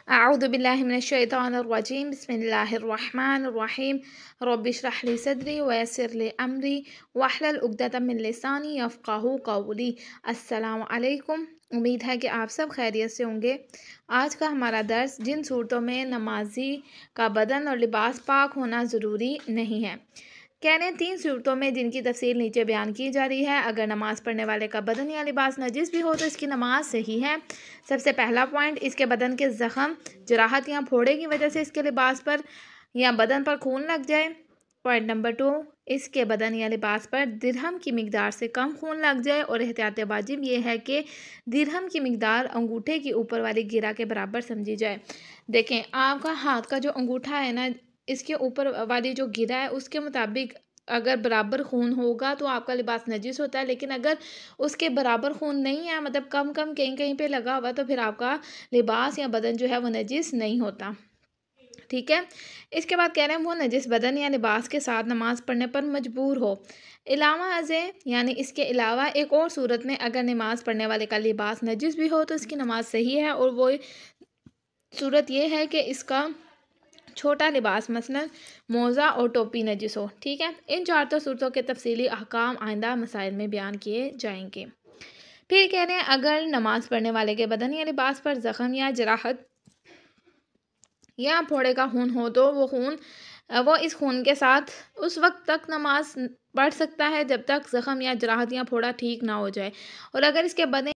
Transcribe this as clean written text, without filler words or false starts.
अऊज़ु बिल्लाहि मिनश्शैतानिर्रजीम बिस्मिल्लाहिर्रहमानिर्रहीम रब्बि इश्रह ली सदरी व यस्सिर ली अमरी वहलुल उक़दतम मिन लिसानी यफ़क़हू क़ौली। अस्सलामु अलैकुम। उम्मीद है कि आप सब खैरियत से होंगे। आज का हमारा दर्स जिन सूरतों में नमाजी का बदन और लिबास पाक होना ज़रूरी नहीं है। कह रहे हैं 3 सूरतों में जिनकी तफसील नीचे बयान की जा रही है। अगर नमाज़ पढ़ने वाले का बदन या लिबास नजिस भी हो तो इसकी नमाज सही है। सबसे पहला पॉइंट, इसके बदन के ज़ख़म, जराहत या फोड़े की वजह से इसके लिबास पर या बदन पर खून लग जाए। पॉइंट नंबर 2, इसके बदन या लिबास पर दिरहम की मिकदार से कम खून लग जाए। और एहतियात वाजिब ये है कि दिरहम की मिकदार अंगूठे की ऊपर वाली गिरा के बराबर समझी जाए। देखें, आपका हाथ का जो अंगूठा है ना, इसके ऊपर वाली जो गिरा है उसके मुताबिक अगर बराबर खून होगा तो आपका लिबास नजिस होता है। लेकिन अगर उसके बराबर खून नहीं है, मतलब कम कम कहीं कहीं पे लगा हुआ, तो फिर आपका लिबास या बदन जो है वो नजिस नहीं होता। ठीक है। इसके बाद कह रहे हैं वो नजिस बदन या लिबास के साथ नमाज पढ़ने पर मजबूर हो। इलावा अज़े यानी इसके अलावा एक और सूरत में अगर नमाज पढ़ने वाले का लिबास नजिस भी हो तो इसकी नमाज सही है। और वो सूरत ये है कि इसका छोटा लिबास मसलन मोज़ा और टोपी नजिस हो। ठीक है। इन 4 सूरतों के तफसीली अहकाम आइंदा मसाइल में बयान किए जाएंगे। फिर कह रहे हैं अगर नमाज पढ़ने वाले के बदन या लिबास पर ज़ख़म या जराहत या फोड़े का खून हो तो वो इस खून के साथ उस वक्त तक नमाज पढ़ सकता है जब तक ज़ख़म या जराहत या फोड़ा ठीक ना हो जाए। और अगर इसके बदन